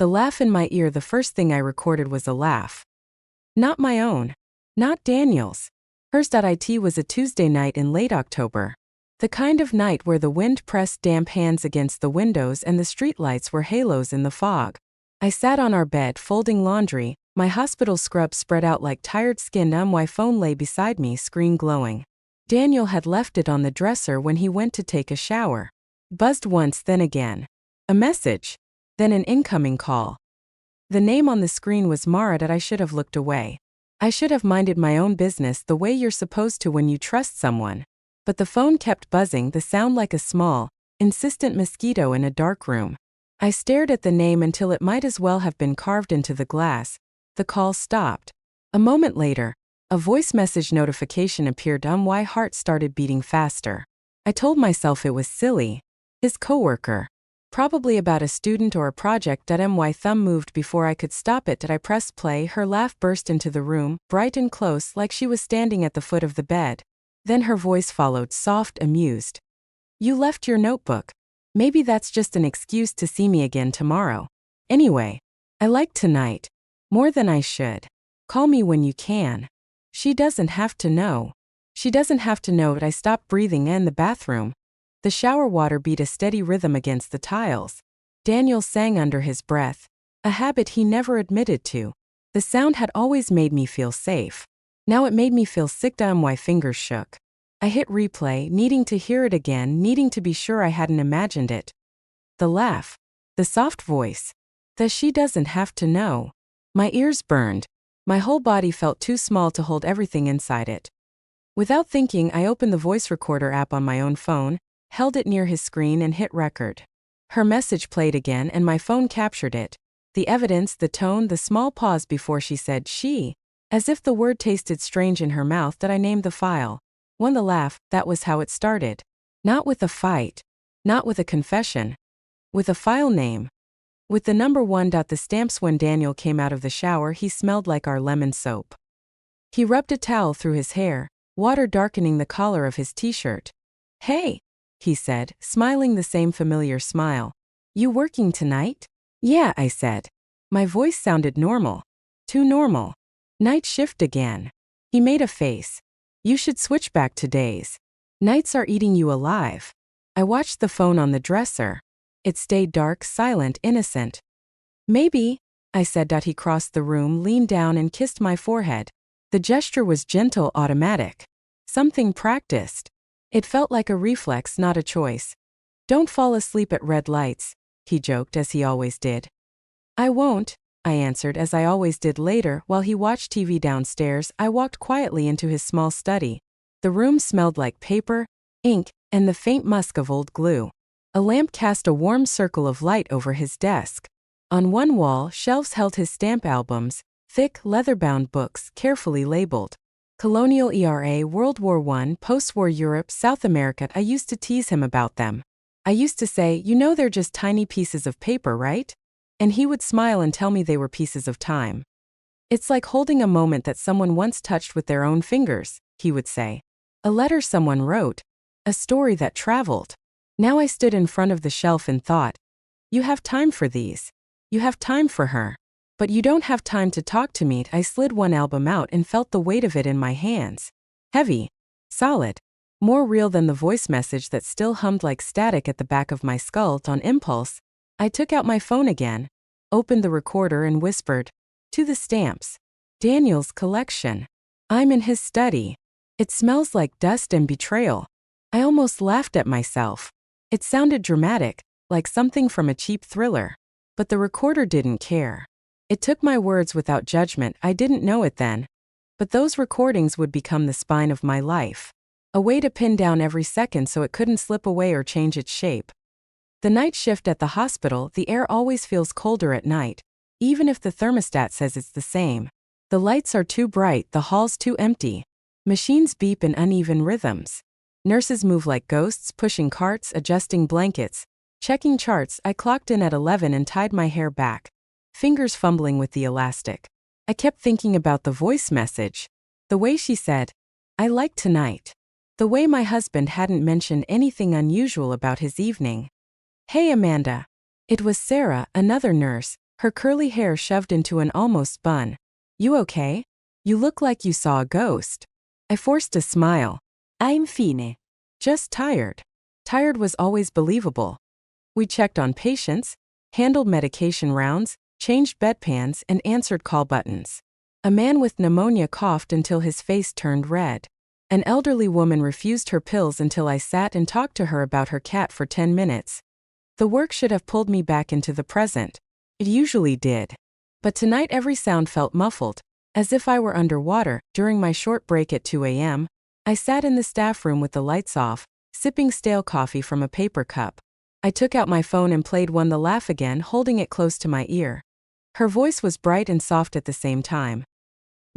The laugh in my ear. The first thing I recorded was a laugh. Not my own. Not Daniel's. Hers. It was a Tuesday night in late October. The kind of night where the wind pressed damp hands against the windows and the streetlights were halos in the fog. I sat on our bed folding laundry, my hospital scrub spread out like tired skin. My phone lay beside me, screen glowing. Daniel had left it on the dresser when he went to take a shower. Buzzed once, then again. A message. Then an incoming call. The name on the screen was Mara. I should have looked away. I should have minded my own business the way you're supposed to when you trust someone. But the phone kept buzzing, the sound like a small, insistent mosquito in a dark room. I stared at the name until it might as well have been carved into the glass. The call stopped. A moment later, a voice message notification appeared. My heart started beating faster. I told myself it was silly. His coworker. Probably about a student or a project. My thumb moved before I could stop it. I pressed play. Her laugh burst into the room, bright and close, like she was standing at the foot of the bed. Then her voice followed, soft, amused. You left your notebook. Maybe that's just an excuse to see me again tomorrow. Anyway, I like tonight. More than I should. Call me when you can. She doesn't have to know. She doesn't have to know. I stopped breathing in the bathroom. The shower water beat a steady rhythm against the tiles. Daniel sang under his breath, a habit he never admitted to. The sound had always made me feel safe. Now it made me feel sick. My fingers shook. I hit replay, needing to hear it again, needing to be sure I hadn't imagined it. The laugh. The soft voice. The she doesn't have to know. My ears burned. My whole body felt too small to hold everything inside it. Without thinking, I opened the voice recorder app on my own phone, held it near his screen and hit record. Her message played again and my phone captured it. The evidence, the tone, the small pause before she said she. As if the word tasted strange in her mouth. I named the file. Won the laugh. That was how it started. Not with a fight. Not with a confession. With a file name. With the number 1. The stamps. When Daniel came out of the shower, he smelled like our lemon soap. He rubbed a towel through his hair, water darkening the collar of his t-shirt. Hey, he said, smiling the same familiar smile. You working tonight? Yeah, I said. My voice sounded normal. Too normal. Night shift again. He made a face. You should switch back to days. Nights are eating you alive. I watched the phone on the dresser. It stayed dark, silent, innocent. Maybe, I said. He crossed the room, leaned down and kissed my forehead. The gesture was gentle, automatic. Something practiced. It felt like a reflex, not a choice. Don't fall asleep at red lights, he joked as he always did. I won't, I answered as I always did. Later, while he watched TV downstairs, I walked quietly into his small study. The room smelled like paper, ink, and the faint musk of old glue. A lamp cast a warm circle of light over his desk. On one wall, shelves held his stamp albums, thick, leather-bound books, carefully labeled. Colonial era, World War I, post-war Europe, South America. I used to tease him about them. I used to say, you know they're just tiny pieces of paper, right? And he would smile and tell me they were pieces of time. It's like holding a moment that someone once touched with their own fingers, he would say. A letter someone wrote. A story that traveled. Now I stood in front of the shelf and thought, you have time for these. You have time for her. But you don't have time to talk to me. I slid one album out and felt the weight of it in my hands. Heavy. Solid. More real than the voice message that still hummed like static at the back of my skull. On impulse, I took out my phone again, opened the recorder and whispered, to the stamps. Daniel's collection. I'm in his study. It smells like dust and betrayal. I almost laughed at myself. It sounded dramatic, like something from a cheap thriller. But the recorder didn't care. It took my words without judgment. I didn't know it then. But those recordings would become the spine of my life. A way to pin down every second so it couldn't slip away or change its shape. The night shift at the hospital, the air always feels colder at night, even if the thermostat says it's the same. The lights are too bright, the hall's too empty. Machines beep in uneven rhythms. Nurses move like ghosts, pushing carts, adjusting blankets, checking charts. I clocked in at 11 and tied my hair back, fingers fumbling with the elastic. I kept thinking about the voice message. The way she said, I like tonight. The way my husband hadn't mentioned anything unusual about his evening. Hey Amanda. It was Sarah, another nurse, her curly hair shoved into an almost bun. You okay? You look like you saw a ghost. I forced a smile. I'm fine. Just tired. Tired was always believable. We checked on patients, handled medication rounds, changed bedpans, and answered call buttons. A man with pneumonia coughed until his face turned red. An elderly woman refused her pills until I sat and talked to her about her cat for 10 minutes. The work should have pulled me back into the present. It usually did. But tonight every sound felt muffled, as if I were underwater. During my short break at 2 a.m., I sat in the staff room with the lights off, sipping stale coffee from a paper cup. I took out my phone and played One the Laugh again, holding it close to my ear. Her voice was bright and soft at the same time.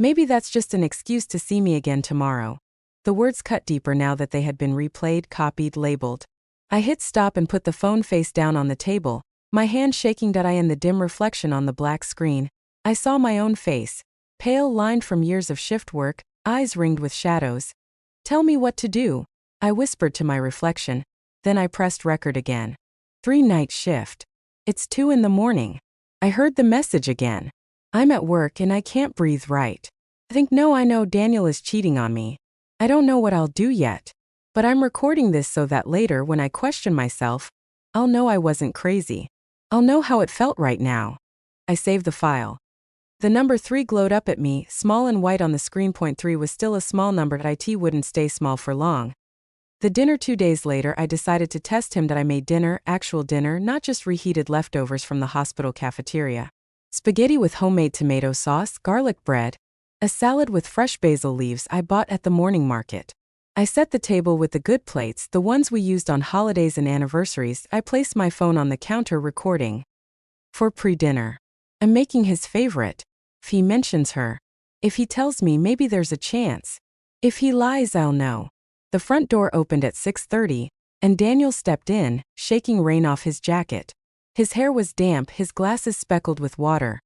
Maybe that's just an excuse to see me again tomorrow. The words cut deeper now that they had been replayed, copied, labeled. I hit stop and put the phone face down on the table, my hand shaking. In the dim reflection on the black screen, I saw my own face, pale, lined from years of shift work, eyes ringed with shadows. Tell me what to do, I whispered to my reflection. Then I pressed record again. 3-night shift. It's 2 in the morning. I heard the message again. I'm at work and I can't breathe right. I know Daniel is cheating on me. I don't know what I'll do yet. But I'm recording this so that later when I question myself, I'll know I wasn't crazy. I'll know how it felt right now. I saved the file. The number 3 glowed up at me, small and white on the screen. 3 was still a small number, but it wouldn't stay small for long. The dinner 2 days later, I decided to test him that I made dinner, actual dinner, not just reheated leftovers from the hospital cafeteria. Spaghetti with homemade tomato sauce, garlic bread, a salad with fresh basil leaves I bought at the morning market. I set the table with the good plates, the ones we used on holidays and anniversaries. I placed my phone on the counter, recording. For pre-dinner. I'm making his favorite. If he mentions her. If he tells me, maybe there's a chance. If he lies, I'll know. The front door opened at 6:30, and Daniel stepped in, shaking rain off his jacket. His hair was damp, his glasses speckled with water.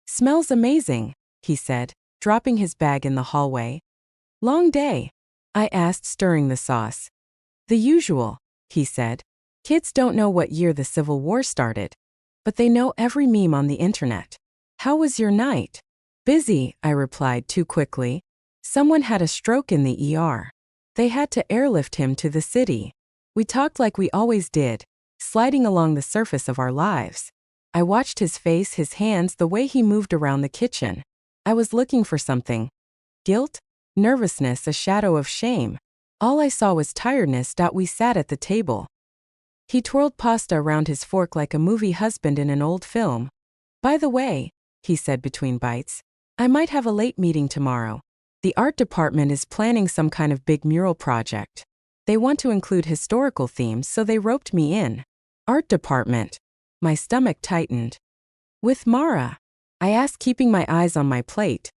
Smells amazing, he said, dropping his bag in the hallway. Long day? I asked, stirring the sauce. The usual, he said. Kids don't know what year the Civil War started. But they know every meme on the internet. How was your night? Busy, I replied too quickly. Someone had a stroke in the ER. They had to airlift him to the city. We talked like we always did, sliding along the surface of our lives. I watched his face, his hands, the way he moved around the kitchen. I was looking for something. Guilt? Nervousness, a shadow of shame. All I saw was tiredness. We sat at the table. He twirled pasta around his fork like a movie husband in an old film. By the way, he said between bites, I might have a late meeting tomorrow. The art department is planning some kind of big mural project. They want to include historical themes, so they roped me in. Art department. My stomach tightened. With Mara? I asked, keeping my eyes on my plate.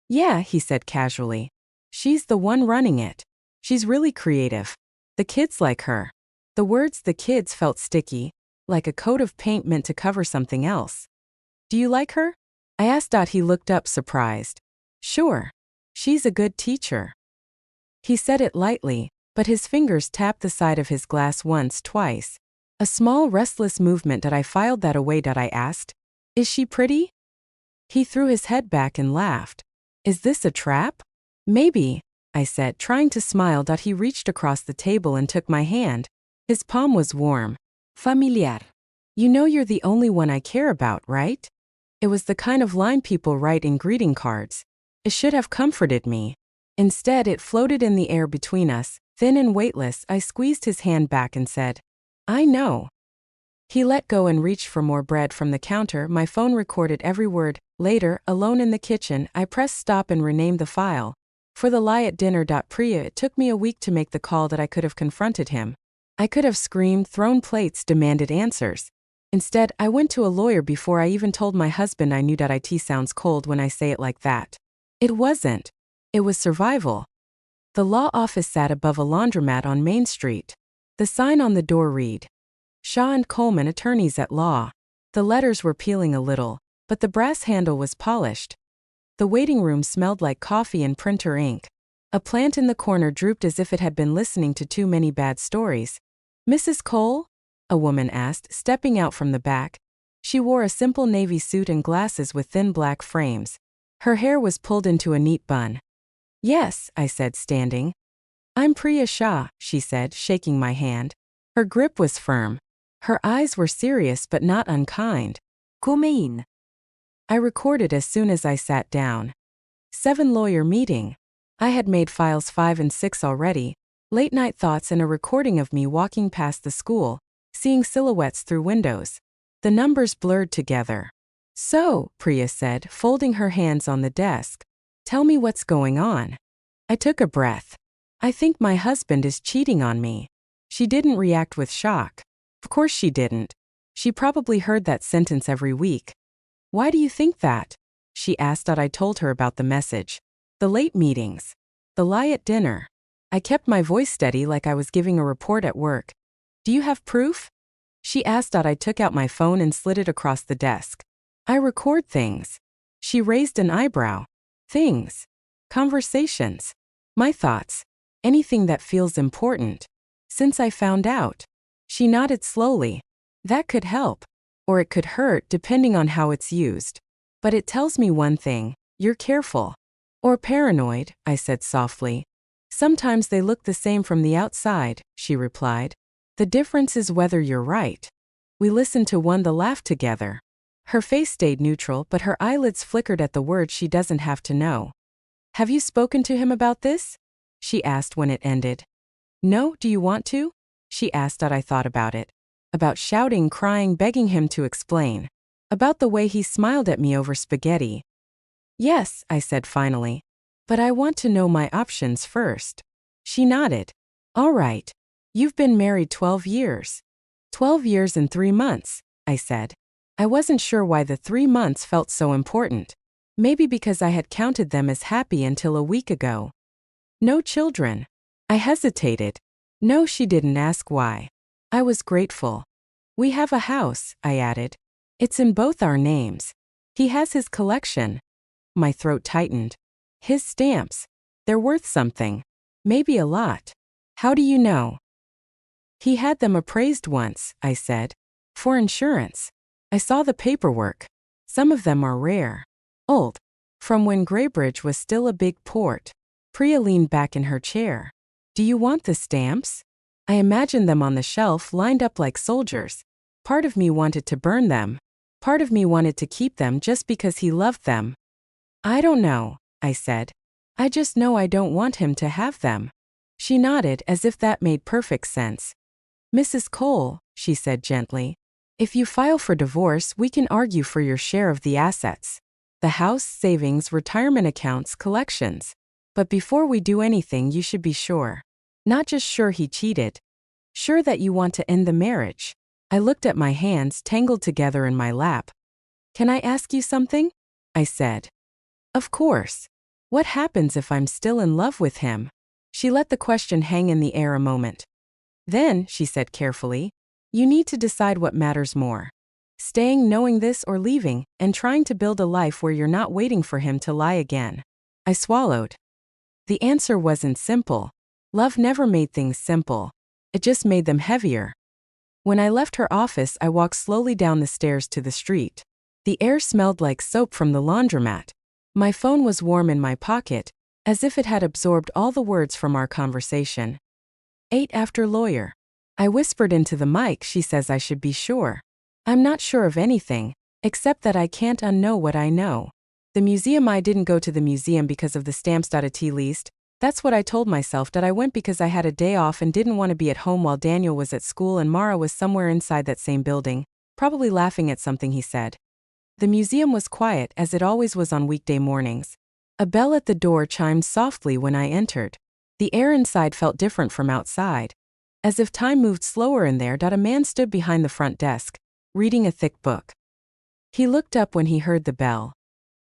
Yeah, he said casually. She's the one running it. She's really creative. The kids like her. The words "the kids" felt sticky, like a coat of paint meant to cover something else. Do you like her? I asked. He looked up, surprised. Sure. She's a good teacher. He said it lightly, but his fingers tapped the side of his glass once, twice. A small, restless movement. I filed that away. I asked, is she pretty? He threw his head back and laughed. Is this a trap? Maybe, I said, trying to smile. He reached across the table and took my hand. His palm was warm. Familiar. You know you're the only one I care about, right? It was the kind of line people write in greeting cards. It should have comforted me. Instead, it floated in the air between us, thin and weightless. I squeezed his hand back and said, I know. He let go and reached for more bread from the counter. My phone recorded every word. Later, alone in the kitchen, I pressed stop and renamed the file. For the lie at dinner. Priya, it took me a week to make the call. I could have confronted him. I could have screamed, thrown plates, demanded answers. Instead, I went to a lawyer before I even told my husband. I knew. It sounds cold when I say it like that. It wasn't. It was survival. The law office sat above a laundromat on Main Street. The sign on the door read, Shaw and Coleman, attorneys at law. The letters were peeling a little, but the brass handle was polished. The waiting room smelled like coffee and printer ink. A plant in the corner drooped as if it had been listening to too many bad stories. Mrs. Cole? A woman asked, stepping out from the back. She wore a simple navy suit and glasses with thin black frames. Her hair was pulled into a neat bun. Yes, I said, standing. I'm Priya Shah, she said, shaking my hand. Her grip was firm. Her eyes were serious but not unkind. Come in. I recorded as soon as I sat down. 7 lawyer meeting. I had made files 5 and 6 already, late night thoughts and a recording of me walking past the school, seeing silhouettes through windows. The numbers blurred together. So, Priya said, folding her hands on the desk. Tell me what's going on. I took a breath. I think my husband is cheating on me. She didn't react with shock. Of course she didn't. She probably heard that sentence every week. Why do you think that? She asked. I told her about the message. The late meetings. The lie at dinner. I kept my voice steady like I was giving a report at work. Do you have proof? She asked. I took out my phone and slid it across the desk. I record things. She raised an eyebrow. Things. Conversations. My thoughts. Anything that feels important. Since I found out. She nodded slowly. That could help. Or it could hurt depending on how it's used. But it tells me one thing, you're careful. Or paranoid, I said softly. Sometimes they look the same from the outside, she replied. The difference is whether you're right. We listened to the laugh together. Her face stayed neutral but her eyelids flickered at the words she doesn't have to know. Have you spoken to him about this? She asked when it ended. No, do you want to? She asked. I thought about it. About shouting, crying, begging him to explain. About the way he smiled at me over spaghetti. Yes, I said finally. But I want to know my options first. She nodded. All right. You've been married 12 years. 12 years and 3 months, I said. I wasn't sure why the 3 months felt so important. Maybe because I had counted them as happy until a week ago. No children. I hesitated. No, she didn't ask why. I was grateful. We have a house, I added. It's in both our names. He has his collection. My throat tightened. His stamps. They're worth something. Maybe a lot. How do you know? He had them appraised once, I said. For insurance. I saw the paperwork. Some of them are rare. Old. From when Greybridge was still a big port. Priya leaned back in her chair. Do you want the stamps? I imagined them on the shelf lined up like soldiers. Part of me wanted to burn them. Part of me wanted to keep them just because he loved them. I don't know, I said. I just know I don't want him to have them. She nodded as if that made perfect sense. Mrs. Cole, she said gently, if you file for divorce, we can argue for your share of the assets. The house, savings, retirement accounts, collections. But before we do anything, you should be sure. Not just sure he cheated. Sure that you want to end the marriage. I looked at my hands tangled together in my lap. Can I ask you something? I said. Of course. What happens if I'm still in love with him? She let the question hang in the air a moment. Then, she said carefully, you need to decide what matters more. Staying knowing this or leaving, and trying to build a life where you're not waiting for him to lie again. I swallowed. The answer wasn't simple. Love never made things simple. It just made them heavier. When I left her office, I walked slowly down the stairs to the street. The air smelled like soap from the laundromat. My phone was warm in my pocket, as if it had absorbed all the words from our conversation. 8 after lawyer. I whispered into the mic. She says I should be sure. I'm not sure of anything, except that I can't unknow what I know. The museum. I didn't go to the museum because of the stamps.at least. That's what I told myself, that I went because I had a day off and didn't want to be at home while Daniel was at school and Mara was somewhere inside that same building, probably laughing at something he said. The museum was quiet, as it always was on weekday mornings. A bell at the door chimed softly when I entered. The air inside felt different from outside. As if time moved slower in there. A man stood behind the front desk, reading a thick book. He looked up when he heard the bell.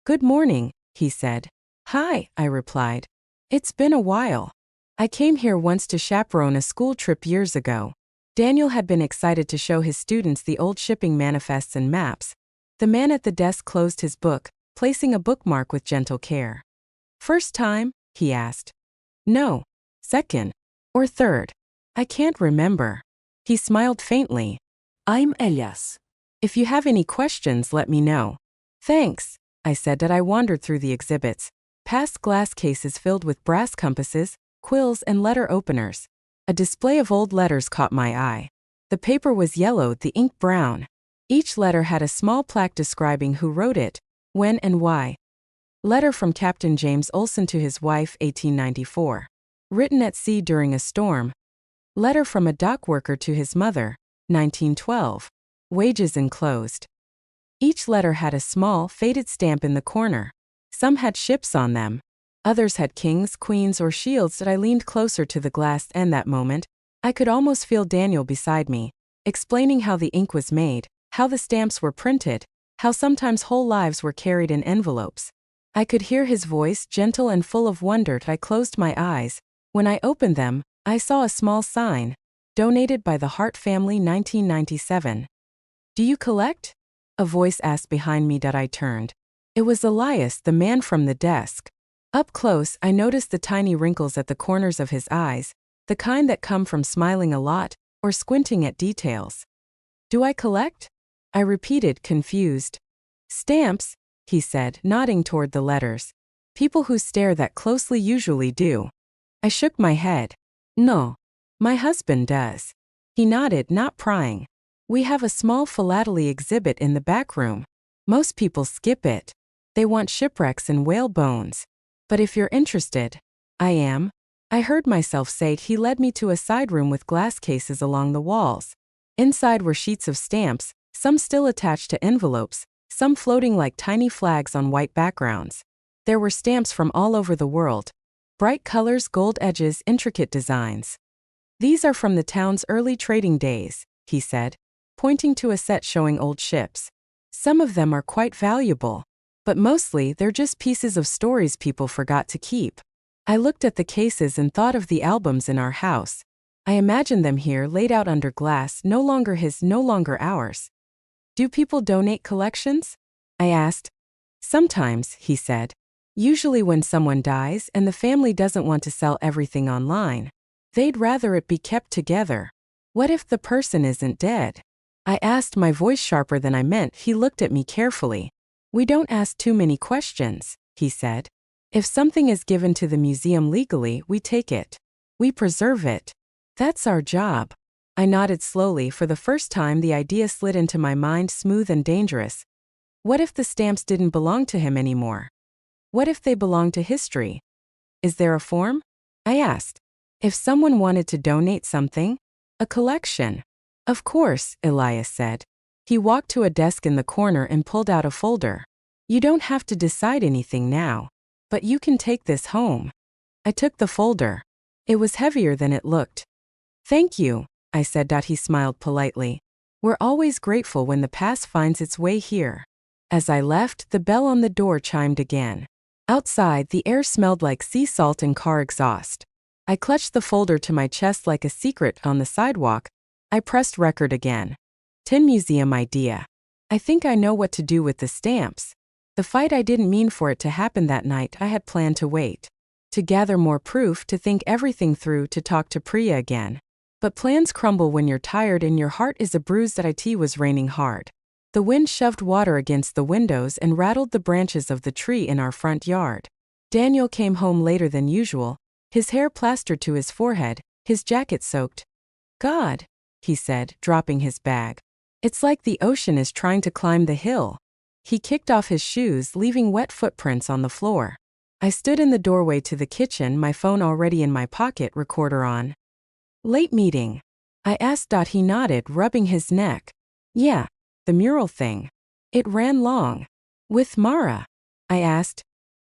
Good morning, he said. Hi, I replied. It's been a while. I came here once to chaperone a school trip years ago. Daniel had been excited to show his students the old shipping manifests and maps. The man at the desk closed his book, placing a bookmark with gentle care. First time? He asked. No. Second. Or third. I can't remember. He smiled faintly. I'm Elias. If you have any questions, let me know. Thanks, I said that I wandered through the exhibits, past glass cases filled with brass compasses, quills, and letter openers. A display of old letters caught my eye. The paper was yellow, the ink brown. Each letter had a small plaque describing who wrote it, when and why. Letter from Captain James Olson to his wife, 1894. Written at sea during a storm. Letter from a dock worker to his mother, 1912. Wages enclosed. Each letter had a small, faded stamp in the corner. Some had ships on them. Others had kings, queens, or shields. That I leaned closer to the glass, and that moment, I could almost feel Daniel beside me, explaining how the ink was made, how the stamps were printed, how sometimes whole lives were carried in envelopes. I could hear his voice, gentle and full of wonder. I closed my eyes. When I opened them, I saw a small sign, donated by the Hart family, 1997. Do you collect? A voice asked behind me. I turned. It was Elias, the man from the desk. Up close, I noticed the tiny wrinkles at the corners of his eyes, the kind that come from smiling a lot or squinting at details. Do I collect? I repeated, confused. Stamps, he said, nodding toward the letters. People who stare that closely usually do. I shook my head. No. My husband does. He nodded, not prying. We have a small philately exhibit in the back room. Most people skip it. They want shipwrecks and whale bones. But if you're interested, I am. I heard myself say. He led me to a side room with glass cases along the walls. Inside were sheets of stamps, some still attached to envelopes, some floating like tiny flags on white backgrounds. There were stamps from all over the world. Bright colors, gold edges, intricate designs. These are from the town's early trading days, he said, pointing to a set showing old ships. Some of them are quite valuable, but mostly they're just pieces of stories people forgot to keep. I looked at the cases and thought of the albums in our house. I imagined them here laid out under glass, no longer his, no longer ours. Do people donate collections? I asked. Sometimes, he said. Usually when someone dies and the family doesn't want to sell everything online. They'd rather it be kept together. What if the person isn't dead? I asked, my voice sharper than I meant. He looked at me carefully. We don't ask too many questions, he said. If something is given to the museum legally, we take it. We preserve it. That's our job. I nodded slowly. For the first time, the idea slid into my mind, smooth and dangerous. What if the stamps didn't belong to him anymore? What if they belong to history? Is there a form? I asked. If someone wanted to donate something? A collection? Of course, Elias said. He walked to a desk in the corner and pulled out a folder. You don't have to decide anything now, but you can take this home. I took the folder. It was heavier than it looked. Thank you, I said. He smiled politely. We're always grateful when the past finds its way here. As I left, the bell on the door chimed again. Outside, the air smelled like sea salt and car exhaust. I clutched the folder to my chest like a secret. On the sidewalk, I pressed record again. Tin museum idea. I think I know what to do with the stamps. The fight, I didn't mean for it to happen that night. I had planned to wait. To gather more proof, to think everything through, to talk to Priya again. But plans crumble when you're tired and your heart is a bruise. It was raining hard. The wind shoved water against the windows and rattled the branches of the tree in our front yard. Daniel came home later than usual, his hair plastered to his forehead, his jacket soaked. God, he said, dropping his bag. It's like the ocean is trying to climb the hill. He kicked off his shoes, leaving wet footprints on the floor. I stood in the doorway to the kitchen, my phone already in my pocket, recorder on. Late meeting? I asked. He nodded, rubbing his neck. Yeah, the mural thing. It ran long. With Mara? I asked.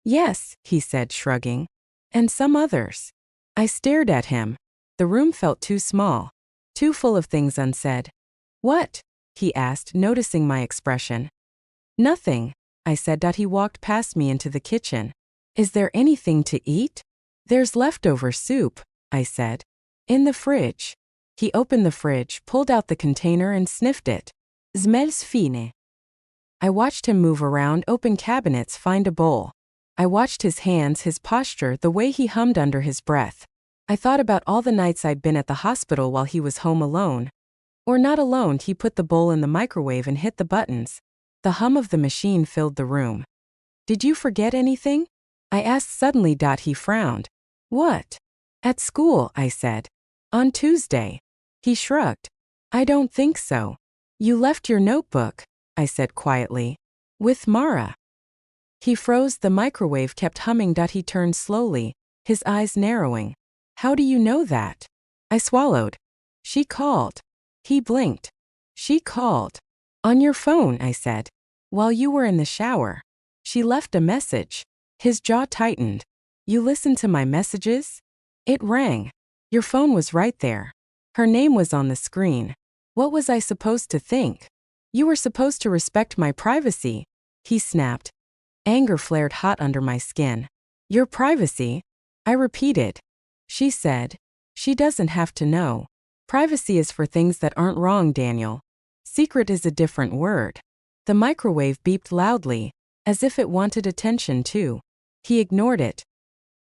Yes, he said, shrugging. And some others. I stared at him. The room felt too small. Too full of things unsaid. What? He asked, noticing my expression. Nothing, I said. He walked past me into the kitchen. Is there anything to eat? There's leftover soup, I said. In the fridge. He opened the fridge, pulled out the container and sniffed it. Smells fine. I watched him move around, open cabinets, find a bowl. I watched his hands, his posture, the way he hummed under his breath. I thought about all the nights I'd been at the hospital while he was home alone. Or not alone, he put the bowl in the microwave and hit the buttons. The hum of the machine filled the room. Did you forget anything? I asked suddenly. He frowned. What? At school, I said. On Tuesday. He shrugged. I don't think so. You left your notebook, I said quietly. With Mara. He froze. The microwave kept humming. He turned slowly, his eyes narrowing. How do you know that? I swallowed. She called. He blinked. She called. On your phone, I said. While you were in the shower. She left a message. His jaw tightened. You listened to my messages? It rang. Your phone was right there. Her name was on the screen. What was I supposed to think? You were supposed to respect my privacy, he snapped. Anger flared hot under my skin. Your privacy? I repeated. She said. She doesn't have to know. Privacy is for things that aren't wrong, Daniel. Secret is a different word. The microwave beeped loudly, as if it wanted attention too. He ignored it.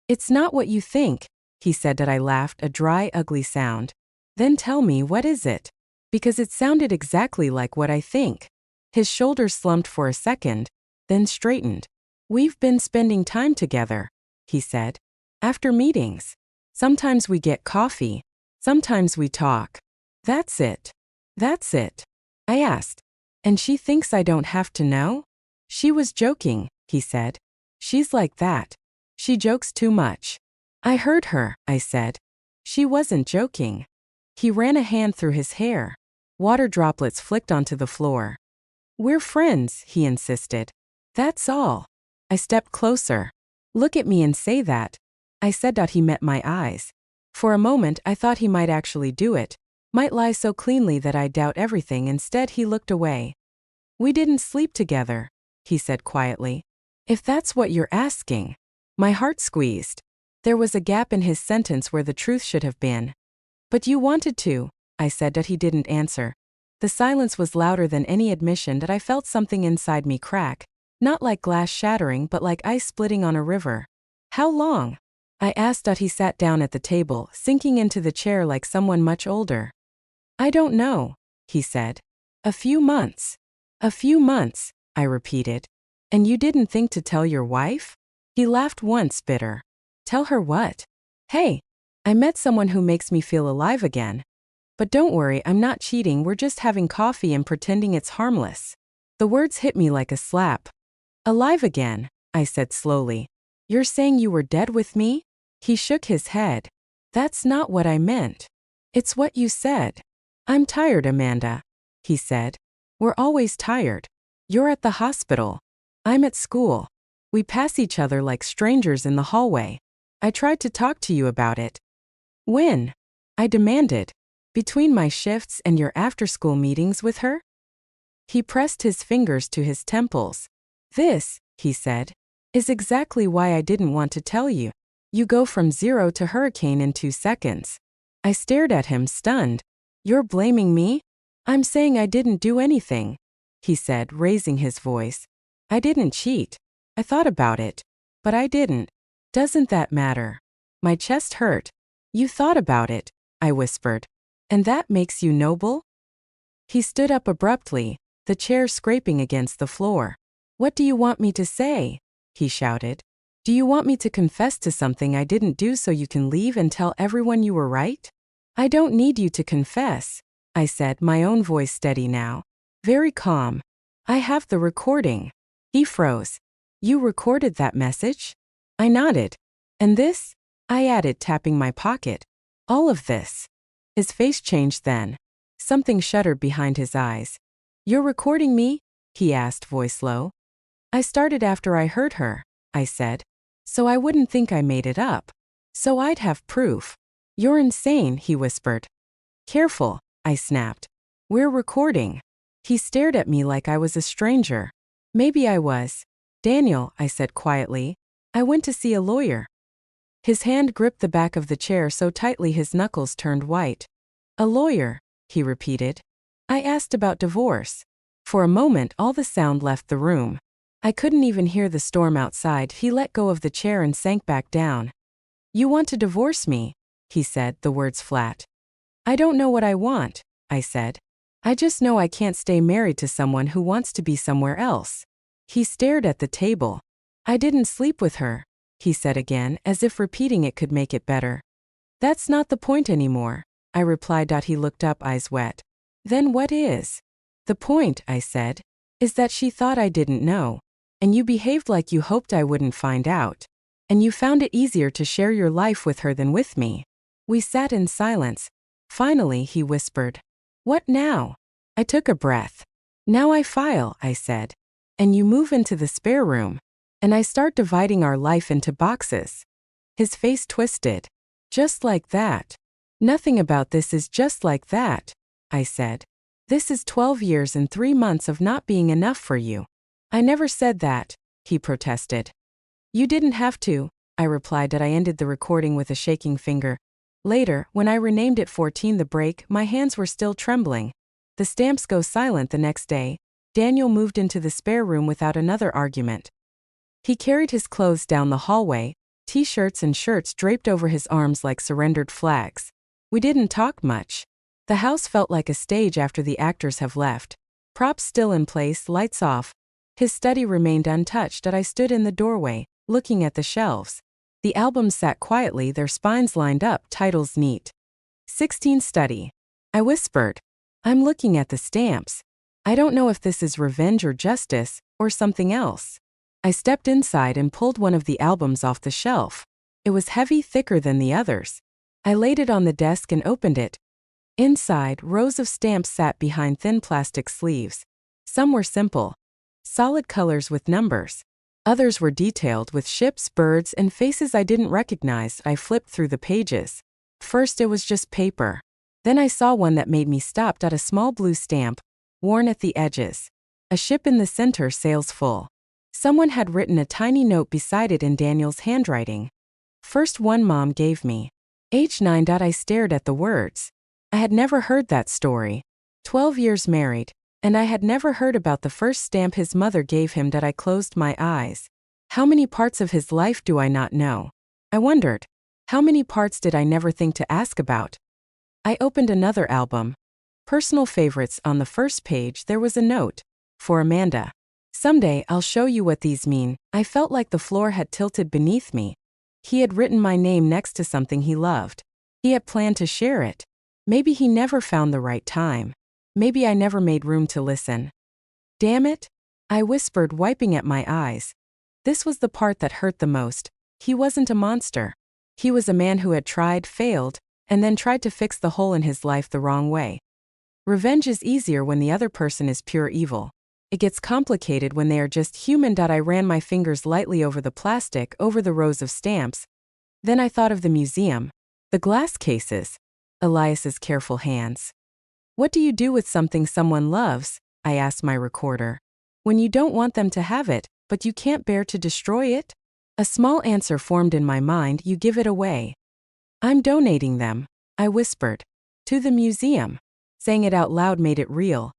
It's not what you think, he said. I laughed, a dry, ugly sound. Then tell me, what is it? Because it sounded exactly like what I think. His shoulders slumped for a second, then straightened. We've been spending time together, he said. After meetings. Sometimes we get coffee. Sometimes we talk. That's it. That's it. I asked. And she thinks I don't have to know? She was joking, he said. She's like that. She jokes too much. I heard her, I said. She wasn't joking. He ran a hand through his hair. Water droplets flicked onto the floor. We're friends, he insisted. That's all. I stepped closer. Look at me and say that, I said. He met my eyes. For a moment I thought he might actually do it, might lie so cleanly that I'd doubt everything. Instead he looked away. We didn't sleep together, he said quietly. If that's what you're asking. My heart squeezed. There was a gap in his sentence where the truth should have been. But you wanted to, I said. He didn't answer. The silence was louder than any admission. I felt something inside me crack, not like glass shattering but like ice splitting on a river. How long? I asked. He sat down at the table, sinking into the chair like someone much older. I don't know, he said. A few months. A few months, I repeated. And you didn't think to tell your wife? He laughed once, bitter. Tell her what? Hey, I met someone who makes me feel alive again. But don't worry, I'm not cheating. We're just having coffee and pretending it's harmless. The words hit me like a slap. Alive again, I said slowly. You're saying you were dead with me? He shook his head. That's not what I meant. It's what you said. I'm tired, Amanda, he said. We're always tired. You're at the hospital. I'm at school. We pass each other like strangers in the hallway. I tried to talk to you about it. When? I demanded. Between my shifts and your after-school meetings with her? He pressed his fingers to his temples. This, he said, is exactly why I didn't want to tell you. You go from 0 to hurricane in 2 seconds. I stared at him, stunned. You're blaming me? I'm saying I didn't do anything, he said, raising his voice. I didn't cheat. I thought about it. But I didn't. Doesn't that matter? My chest hurt. You thought about it, I whispered. And that makes you noble? He stood up abruptly, the chair scraping against the floor. What do you want me to say? He shouted. Do you want me to confess to something I didn't do so you can leave and tell everyone you were right? I don't need you to confess, I said, my own voice steady now. Very calm. I have the recording. He froze. You recorded that message? I nodded. And this? I added, tapping my pocket. All of this. His face changed then. Something shuddered behind his eyes. You're recording me? He asked, voice low. I started after I heard her, I said. So I wouldn't think I made it up. So I'd have proof. You're insane, he whispered. Careful, I snapped. We're recording. He stared at me like I was a stranger. Maybe I was. Daniel, I said quietly. I went to see a lawyer. His hand gripped the back of the chair so tightly his knuckles turned white. A lawyer, he repeated. I asked about divorce. For a moment all the sound left the room. I couldn't even hear the storm outside. He let go of the chair and sank back down. You want to divorce me, he said, the words flat. I don't know what I want, I said. I just know I can't stay married to someone who wants to be somewhere else. He stared at the table. I didn't sleep with her, he said again, as if repeating it could make it better. That's not the point anymore, I replied. He looked up, eyes wet. Then what is? The point, I said, is that she thought I didn't know. And you behaved like you hoped I wouldn't find out. And you found it easier to share your life with her than with me. We sat in silence. Finally, he whispered, "What now?" I took a breath. "Now I file," I said. "And you move into the spare room. And I start dividing our life into boxes." His face twisted. "Just like that." "Nothing about this is just like that," I said. "This is 12 years and 3 months of not being enough for you." "I never said that," he protested. "You didn't have to," I replied. I ended the recording with a shaking finger. Later, when I renamed it 14 the break, my hands were still trembling. The stamps go silent the next day. Daniel moved into the spare room without another argument. He carried his clothes down the hallway, t-shirts and shirts draped over his arms like surrendered flags. We didn't talk much. The house felt like a stage after the actors have left. Props still in place, lights off. His study remained untouched. I stood in the doorway, looking at the shelves. The albums sat quietly, their spines lined up, titles neat. 16 Study. I whispered. "I'm looking at the stamps. I don't know if this is revenge or justice, or something else." I stepped inside and pulled one of the albums off the shelf. It was heavy, thicker than the others. I laid it on the desk and opened it. Inside, rows of stamps sat behind thin plastic sleeves. Some were simple, solid colors with numbers. Others were detailed with ships, birds, and faces I didn't recognize. I flipped through the pages. First it was just paper. Then I saw one that made me stop. A small blue stamp, worn at the edges. A ship in the center, sails full. Someone had written a tiny note beside it in Daniel's handwriting. First one Mom gave me. Age 9. I stared at the words. I had never heard that story. 12 years married. And I had never heard about the first stamp his mother gave him. I closed my eyes. How many parts of his life do I not know? I wondered. How many parts did I never think to ask about? I opened another album. Personal favorites. On the first page there was a note. For Amanda. Someday I'll show you what these mean. I felt like the floor had tilted beneath me. He had written my name next to something he loved. He had planned to share it. Maybe he never found the right time. Maybe I never made room to listen. Damn it, I whispered, wiping at my eyes. This was the part that hurt the most. He wasn't a monster. He was a man who had tried, failed, and then tried to fix the hole in his life the wrong way. Revenge is easier when the other person is pure evil. It gets complicated when they are just human. I ran my fingers lightly over the plastic, over the rows of stamps. Then I thought of the museum. The glass cases. Elias's careful hands. What do you do with something someone loves? I asked my recorder. When you don't want them to have it, but you can't bear to destroy it? A small answer formed in my mind. You give it away. I'm donating them, I whispered. To the museum. Saying it out loud made it real.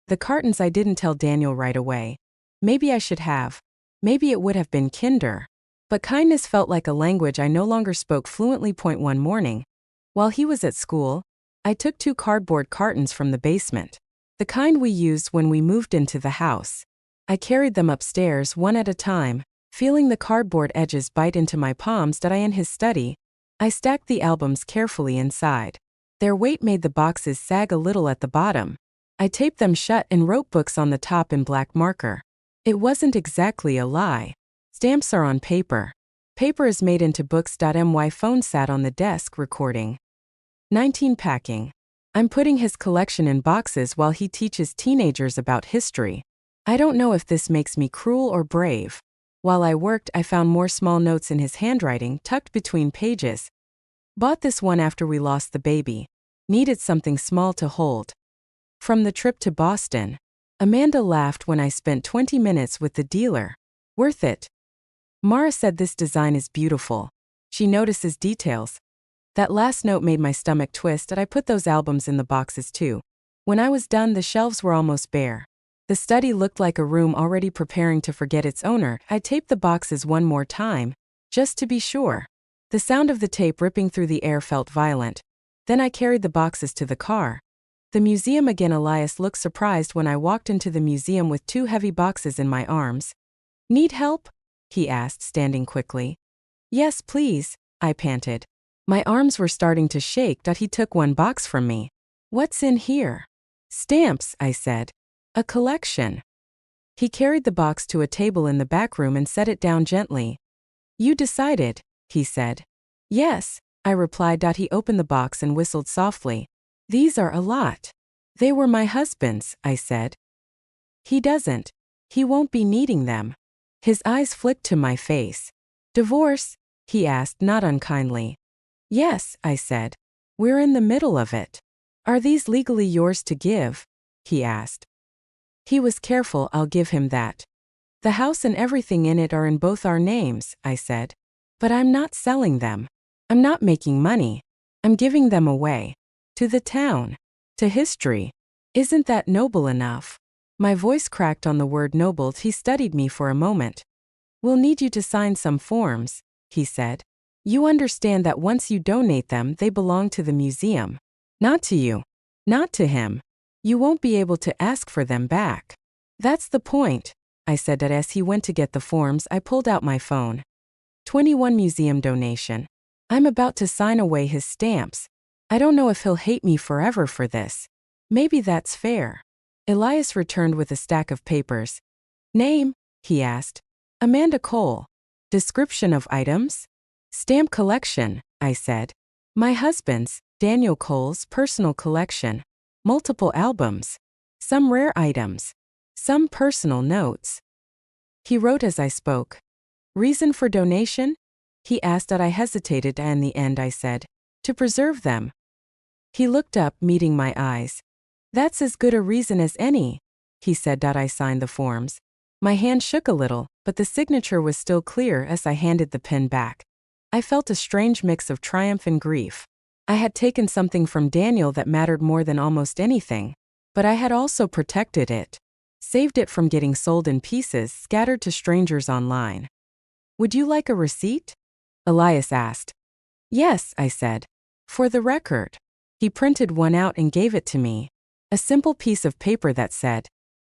The cartons. I didn't tell Daniel right away. Maybe I should have. Maybe it would have been kinder. But kindness felt like a language I no longer spoke fluently. One morning, while he was at school, I took 2 cardboard cartons from the basement. The kind we used when we moved into the house. I carried them upstairs one at a time, feeling the cardboard edges bite into my palms. In his study, I stacked the albums carefully inside. Their weight made the boxes sag a little at the bottom. I taped them shut and wrote books on the top in black marker. It wasn't exactly a lie. Stamps are on paper. Paper is made into books. My phone sat on the desk, recording. 19 Packing. I'm putting his collection in boxes while he teaches teenagers about history. I don't know if this makes me cruel or brave. While I worked, I found more small notes in his handwriting, tucked between pages. Bought this one after we lost the baby. Needed something small to hold. From the trip to Boston. Amanda laughed when I spent 20 minutes with the dealer. Worth it. Mara said this design is beautiful. She notices details. That last note made my stomach twist. I put those albums in the boxes too. When I was done, the shelves were almost bare. The study looked like a room already preparing to forget its owner. I taped the boxes one more time, just to be sure. The sound of the tape ripping through the air felt violent. Then I carried the boxes to the car. The museum again. Elias looked surprised when I walked into the museum with 2 heavy boxes in my arms. Need help? He asked, standing quickly. Yes, please, I panted. My arms were starting to shake. He took 1 box from me. What's in here? Stamps, I said. A collection. He carried the box to a table in the back room and set it down gently. You decided, he said. Yes, I replied. He opened the box and whistled softly. These are a lot. They were my husband's, I said. He doesn't. He won't be needing them. His eyes flicked to my face. Divorce? He asked, not unkindly. Yes, I said. We're in the middle of it. Are these legally yours to give? He asked. He was careful. I'll give him that. The house and everything in it are in both our names, I said. But I'm not selling them. I'm not making money. I'm giving them away. To the town. To history. Isn't that noble enough? My voice cracked on the word noble. He studied me for a moment. We'll need you to sign some forms, he said. You understand that once you donate them, they belong to the museum. Not to you. Not to him. You won't be able to ask for them back. That's the point, I said. As he went to get the forms, I pulled out my phone. 21 museum donation. I'm about to sign away his stamps. I don't know if he'll hate me forever for this. Maybe that's fair. Elias returned with a stack of papers. Name? He asked. Amanda Cole. Description of items? Stamp collection, I said. My husband's, Daniel Cole's personal collection. Multiple albums. Some rare items. Some personal notes. He wrote as I spoke. Reason for donation? He asked. I hesitated, and in the end I said, to preserve them. He looked up, meeting my eyes. That's as good a reason as any, he said. I signed the forms. My hand shook a little, but the signature was still clear as I handed the pen back. I felt a strange mix of triumph and grief. I had taken something from Daniel that mattered more than almost anything, but I had also protected it. Saved it from getting sold in pieces, scattered to strangers online. Would you like a receipt? Elias asked. Yes, I said. For the record. He printed one out and gave it to me. A simple piece of paper that said,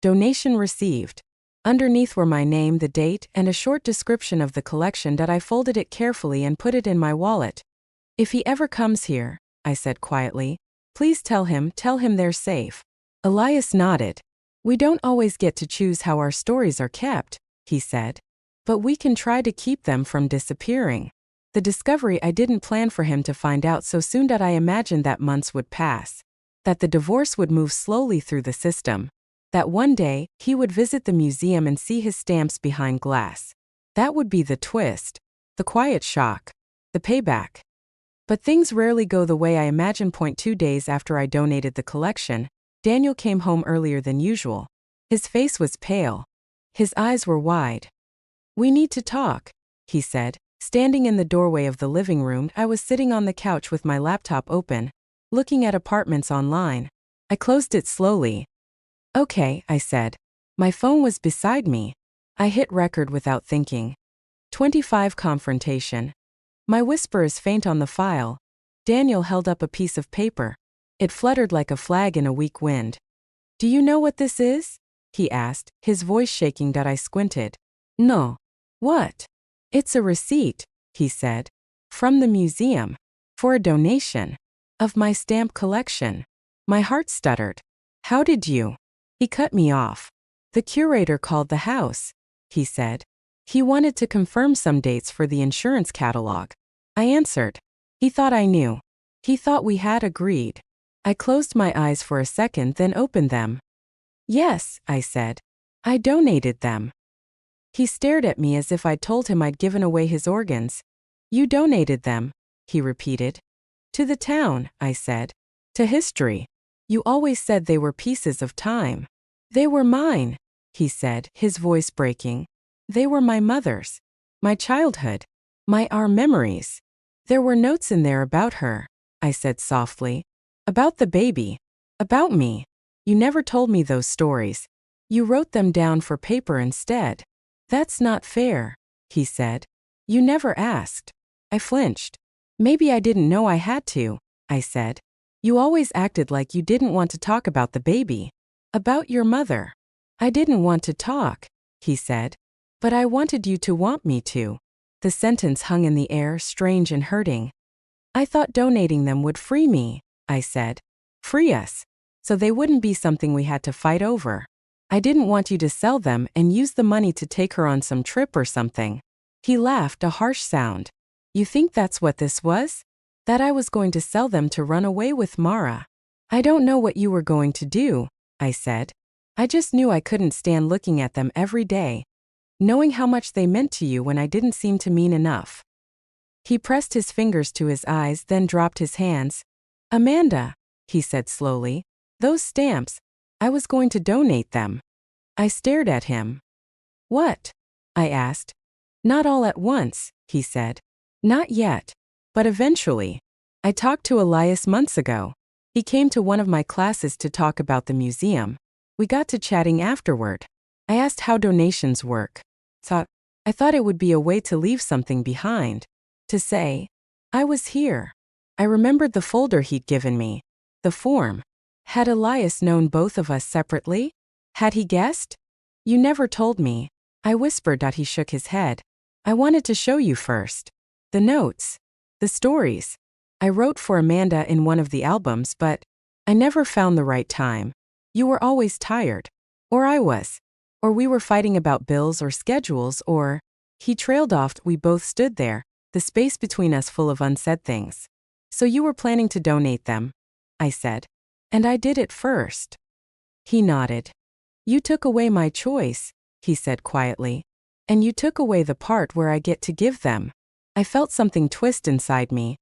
Donation received. Underneath were my name, the date, and a short description of the collection. I folded it carefully and put it in my wallet. If he ever comes here, I said quietly, please tell him they're safe. Elias nodded. We don't always get to choose how our stories are kept, he said. But we can try to keep them from disappearing. The discovery I didn't plan for him to find out so soon. I imagined that months would pass. That the divorce would move slowly through the system. That one day, he would visit the museum and see his stamps behind glass. That would be the twist. The quiet shock. The payback. But things rarely go the way I imagined. 2 days after I donated the collection, Daniel came home earlier than usual. His face was pale. His eyes were wide. We need to talk, he said. Standing in the doorway of the living room, I was sitting on the couch with my laptop open, looking at apartments online. I closed it slowly. Okay, I said. My phone was beside me. I hit record without thinking. 25 confrontation. My whisper is faint on the file. Daniel held up a piece of paper. It fluttered like a flag in a weak wind. Do you know what this is? He asked, his voice shaking. I squinted. No. What? It's a receipt, he said. From the museum. For a donation. Of my stamp collection. My heart stuttered. How did you? He cut me off. The curator called the house, he said. He wanted to confirm some dates for the insurance catalog. I answered. He thought I knew. He thought we had agreed. I closed my eyes for a second, then opened them. Yes, I said. I donated them. He stared at me as if I'd told him I'd given away his organs. You donated them, he repeated. To the town, I said. To history. You always said they were pieces of time. They were mine, he said, his voice breaking. They were my mother's. My childhood. Our memories. There were notes in there about her, I said softly. About the baby. About me. You never told me those stories. You wrote them down for paper instead. That's not fair, he said. You never asked. I flinched. Maybe I didn't know I had to, I said. You always acted like you didn't want to talk about the baby. About your mother. I didn't want to talk, he said. But I wanted you to want me to. The sentence hung in the air, strange and hurting. I thought donating them would free me, I said. Free us. So they wouldn't be something we had to fight over. I didn't want you to sell them and use the money to take her on some trip or something. He laughed, a harsh sound. You think that's what this was? That I was going to sell them to run away with Mara? I don't know what you were going to do, I said. I just knew I couldn't stand looking at them every day, knowing how much they meant to you when I didn't seem to mean enough. He pressed his fingers to his eyes, then dropped his hands. Amanda, he said slowly, those stamps, I was going to donate them. I stared at him. What? I asked. Not all at once, he said. Not yet. But eventually. I talked to Elias months ago. He came to one of my classes to talk about the museum. We got to chatting afterward. I asked how donations work. I thought it would be a way to leave something behind. To say, I was here. I remembered the folder he'd given me. The form. Had Elias known both of us separately? Had he guessed? You never told me. I whispered. He shook his head. I wanted to show you first. The notes. The stories. I wrote for Amanda in one of the albums, but I never found the right time. You were always tired. Or I was. Or we were fighting about bills or schedules, or... He trailed off. We both stood there, the space between us full of unsaid things. So you were planning to donate them, I said. And I did it first. He nodded. You took away my choice, he said quietly. And you took away the part where I get to give them. I felt something twist inside me.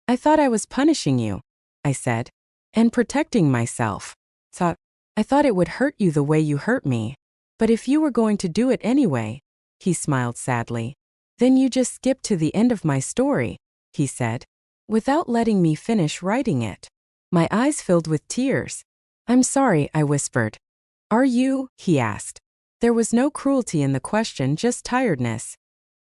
I thought I was punishing you, I said. And protecting myself. I thought it would hurt you the way you hurt me. But if you were going to do it anyway, he smiled sadly. Then you just skipped to the end of my story, he said, without letting me finish writing it. My eyes filled with tears. I'm sorry, I whispered. Are you? He asked. There was no cruelty in the question, just tiredness.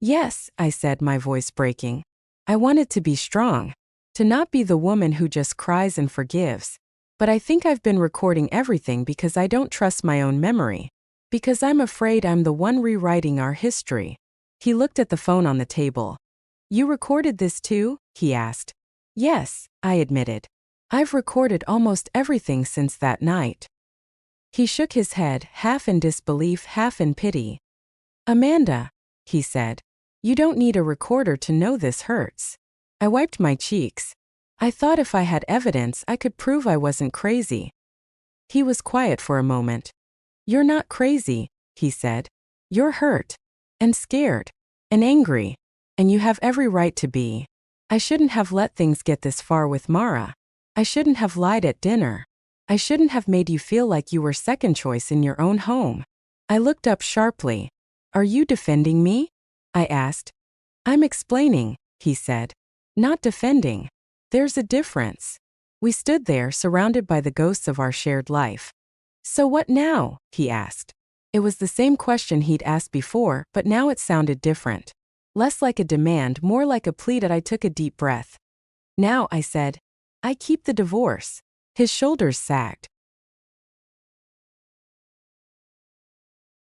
Yes, I said, my voice breaking. I wanted to be strong. To not be the woman who just cries and forgives. But I think I've been recording everything because I don't trust my own memory. Because I'm afraid I'm the one rewriting our history. He looked at the phone on the table. You recorded this too? He asked. Yes, I admitted. I've recorded almost everything since that night. He shook his head, half in disbelief, half in pity. Amanda, he said, you don't need a recorder to know this hurts. I wiped my cheeks. I thought if I had evidence I could prove I wasn't crazy. He was quiet for a moment. You're not crazy, he said. You're hurt. And scared. And angry. And you have every right to be. I shouldn't have let things get this far with Mara. I shouldn't have lied at dinner. I shouldn't have made you feel like you were second choice in your own home. I looked up sharply. Are you defending me? I asked. I'm explaining, he said. Not defending. There's a difference. We stood there surrounded by the ghosts of our shared life. So what now? He asked. It was the same question he'd asked before, but now it sounded different. Less like a demand, more like a plea. I took a deep breath. Now, I said, I keep the divorce. His shoulders sagged.